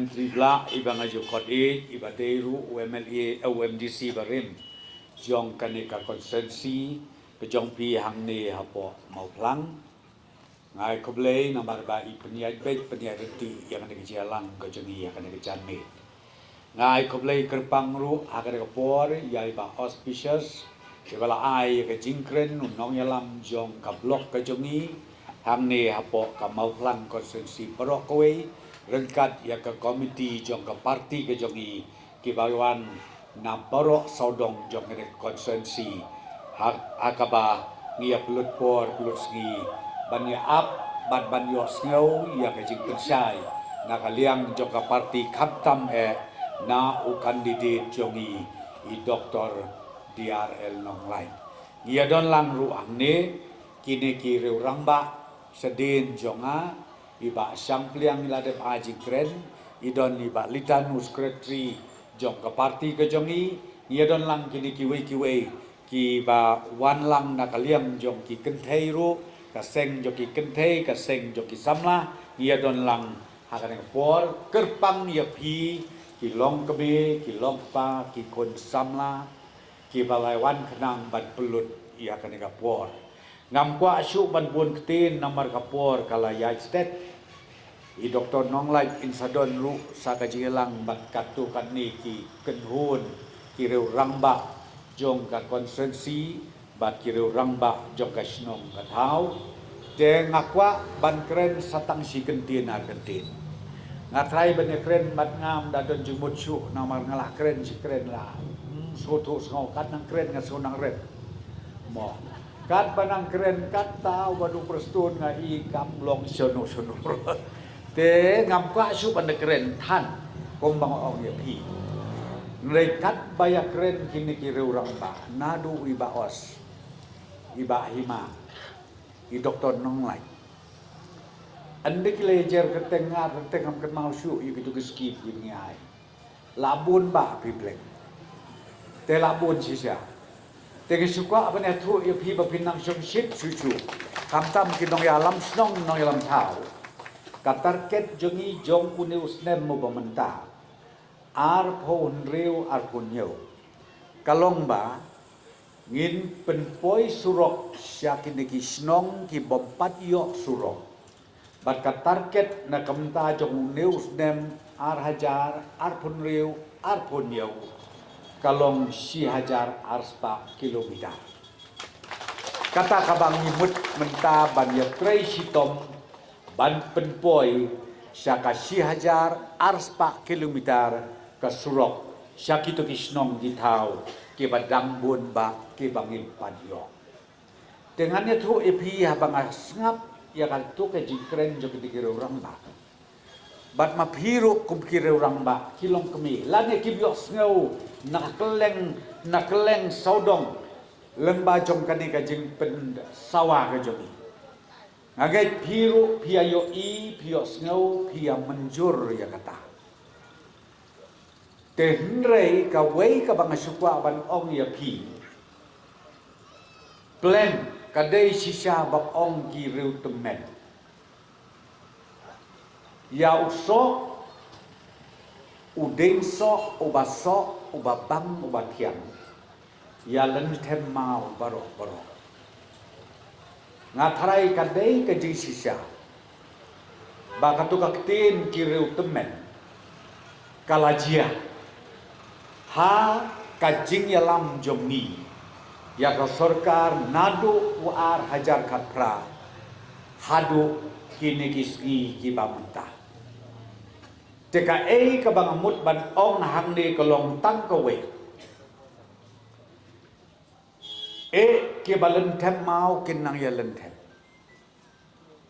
Menteri Bla ibang ajo kode ibaderu UMLA UMDC barim jong kanika konsensi kejong pi hang ne hapo mau plang ngai koblei nambar ba I peniai bet peniai reti yang ada kejalang kejongi yang ada kejanme ngai koblei kerpang ru agar kapor yai ba auspicious kebala ai ke jingkren nong yalam jong ka blok kejongi hang ne hapo ka mau plang konsensi perok kowe rengkat ya ke komiti jong ke parti ke jongi ki bawan na borok saudong jong ke konsensi akaba ngia pelut por pelut sgi ban ya ap ban yo snow ya ke jing pensai na kaliang jong ke parti kaptam na u kandidat jongi I doktor DRL nong lain ngia don lang ruang ne kini ki ramba sedin jonga iba sampliang iladep aji kren idon iba litan sekretari jong ke parti ke jongi idon lang kini kiwe ki ba wan lang na kaliam jong ki kenthei ru ka seng jong ki kenthei ka seng jong ki samla idon lang hakan por kerpang ya pi ki long kebe ki long pa ki kon samla ki balai wan kenang ban pelut ia kan ka por ngam kwa asyuk ban buon ketin namar kapor kala yai stet I doktor nong lai insadon ru saka jilang bat katu kan ni ki kenhun ki reu ramba jong ka konsensi bat ki reu ramba jong ka snong ka thau te ngakwa ban kren satang si kentin ar kentin ngatrai ban kren bat ngam dadon jumut su namar ngalah kren si kren la soto ngau kat nang kren ngat sonang red mo kat banang kren kat tau badu prestun ngai kam long sono te ngam kwa su ban keren than kom bang ong ya pi ngrekat baya keren kini ki reurang ba nadu iba os iba hima I doktor nong lai ande ki lejer ketengar ketengam ket mau su I kitu skip ki ngai labun ba pi blek te labun sisa te ki suka apa ne thu ya pi ba pinang som shit su kam tam ki nong ya lam snong nong ya lam thau katarket jongi jong uni usnem mo bamenta ar phon reu ar phon yo kalong ba ngin penpoi surok syakin ki snong ki bompat yo surok bat katarket na kamta jong uni usnem ar hajar ar phon reu ar phon yo kalong si hajar ar spa kilometer kata kabang imut menta ban ya trei sitom ban penpoi syaka si hajar arspa kilometer ke surok syakito kisnong di tau ke badang bun ba ke bangil padyo dengannya tu epi habang asngap ya kan tu ke jikren jo ke orang ba bat maphiru kum kire orang ba kilong kemi lane kibios ngau nakeleng saudong lemba jong kani ka jing pen sawa ke jomi ngagai piru pia yo I pio ngau pia menjur ya kata tenrei ka wei ka bang sukwa ban ong ya pi plan kadai sisa bab ong ki reu temen ya uso udeng so ubaso ubabang ubatiang ya len tem mau barok ngatarai kadai ke jing sisa bakatu kaktin kireu temen kalajia ha kajing yalam jomni ya ka sarkar nadu war hajar kapra hadu kini kisgi ki bamta teka ka bangamut ban ong hang ni kolong tang kowe ke balen tem mau kinang ya lentem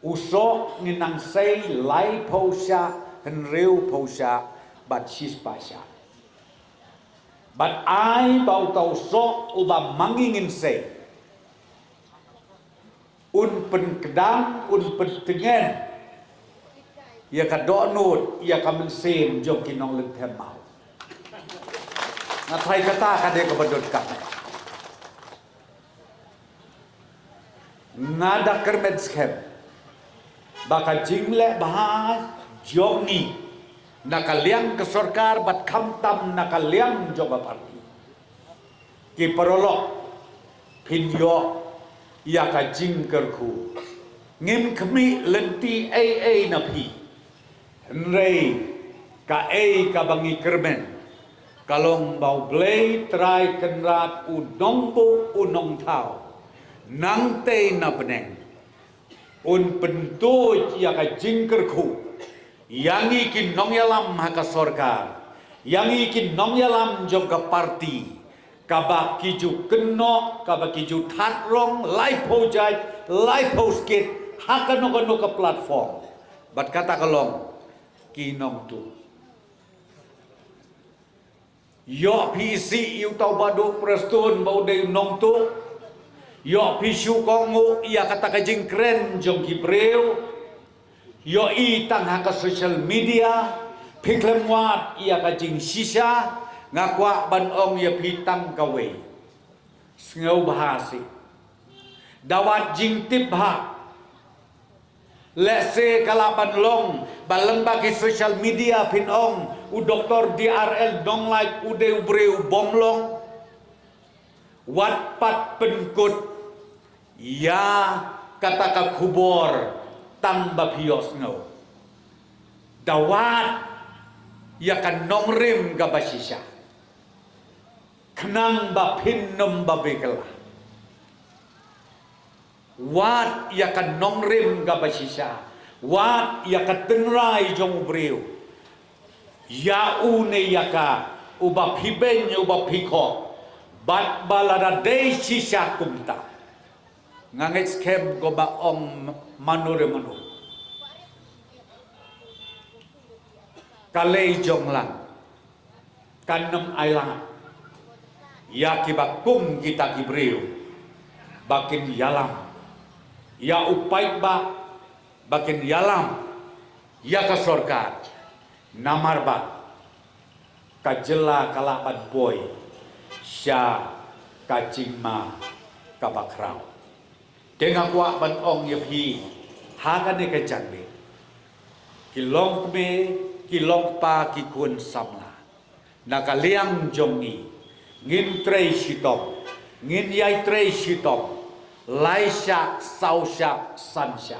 usok ninang sei lai posha henreu posha bat sis pasha bat ai bau tau sok uba mangingin sei un pen kedang un pen tengen ya ka donut ya ka mensen jong kinong lentem mau ngatai kata kade ka badot ka nada kermet skem baka jingle bahas jogni nakaliang ke sarkar bat kamtam nakaliang joga parti ki perolok pinyo ia ka jingkerku ngim kemi lenti ai na pi rei ka ka bangi kermen kalong bau blay try kenrat unombo unong tau nang te na beneng un pentu ia ka jingkerku yang ikin nong yalam haka sarkar yang ikin nong yalam joga parti kabak kiju keno kabak kiju tatrong lai pojai lai poskit haka nogo ke platform bat kata kalong kinong tu yo pisi yu tau badu prestun bau de nong tu yo pisu kongo ia kata kajing keren jong kibreu yo i tang haka social media piklem wat ia kajing sisa ngakwa ban ong ya pitang kawe sngau bahasi dawat jing tip ha lese kalaban long baleng bagi social media pin ong u doktor DRL dong like ude ubreu bomlong wat pat penkut ya kata ka kubor tang bapios ngau dawat ya kan nongrim gabasisya kenang bapin nom babekela wat ya kan nongrim gabasisya wat ya ka tenrai jong breu ya une ya ka uba piben uba piko bat balada dei sisa kumta ngangit skem go ba om manure manu kalei jong lang kanem ailang ya kibakum kita kibreu bakin yalam ya upai ba bakin yalam ya ka sarkar namar ba kajela kalaban boy sya kacingma kabakrau dengan kuat ban ong ya pi hagan ne kajang de kilong me kilong pa ki kun samla nakaliang jongi ngin trei sitong ngin yai trei sitong laisha sausha sansha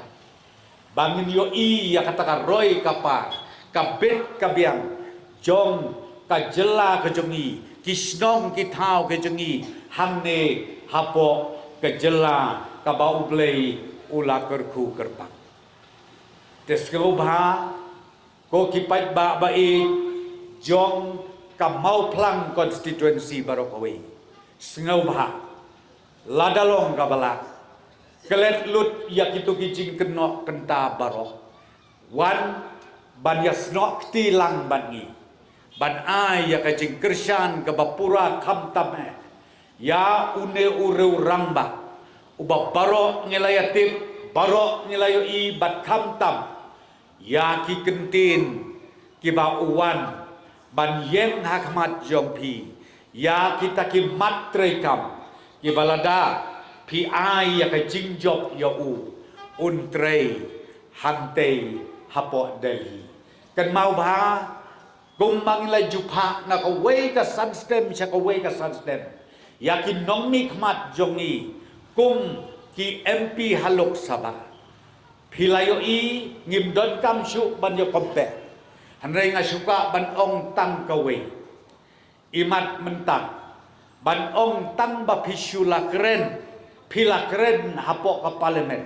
bangin yo i ya katakan roy kapar kabet kabiang jong kajela kejongi kisnong kitau kejongi hamne hapo kejela kabau blei ula kerku kerpak teskau bha ko kipat ba bai jong kamau plang constituency barokawi sengau bha ladalong kabala kelet lut yak itu kijing kenok kenta barok wan ban yasnok tilang bangi ban ai yak kijing kersan kabapura kamtame ya une ureu ramba uba barok ngelayatip barok ngelayo i bat kamtam ya ki kentin ki ba uwan ban yen hakmat jongpi ya kita ki matre kam ki balada pi ai ya ka jingjok ya u untre hante hapo Delhi kan mau ba gumbang la jupa na ka we ka sunstem sya ka we ka sunstem ya ki nongmi khmat jongi kum ki MP halok sabah pilayo i ngimdon kam syuk ban yo kompe hanrei nga suka ban ong tang kawe imat mentang ban ong tang ba pisula keren pila keren hapo ka parlemen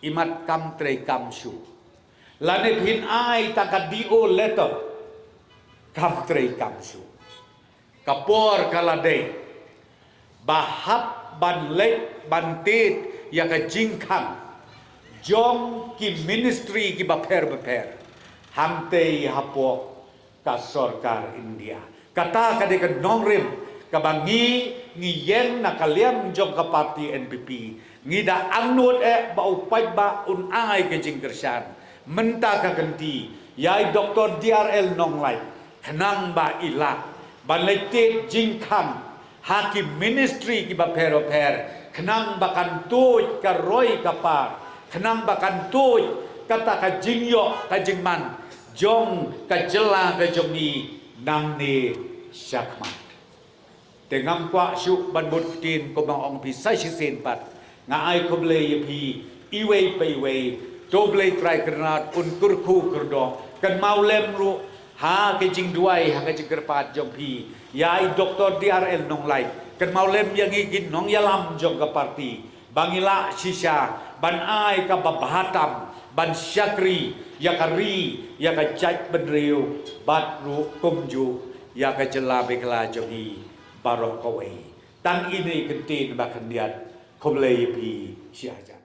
imat kam tre kam syu lane pin ai takadio letter kam tre kam syu kapor kalade bahap ban lek ban tit ya ka jingkang jong ki ministry ki baper hamte hapo ka sarkar India kata kade ka nongrim kabangi ngiyeng na kaliam jong ka parti NPP ngida angnut ba upai ba un ai ke jingkersan menta ka ganti yai Dr. DRL nonglai kenang ba ila ban lek jingkang hakim ministry ki baper kenang bakan tuj ka roy kapar kenang bakan tuj kata ka jingyo ka jingman jong kajela kajoni nang ni syakmat tengam kwa syuk ban bot tin ko bang ong pi sai sin pat ngai ko ble pi iwei pe wei to ble try kernat un kurku kerdo kan mau lem ru ha ke jing duai ha ke kerpat jong pi yai doktor DRL nong lai kan mau lem yang igin nong yalam jong ka parti bangila sisa ban ai ka babahatam ban syakri ya kari ya ka chat benriu bat ru kumju ya ka jela bekla jogi barok kowe tang ini kentin bakan diat komlei pi siaja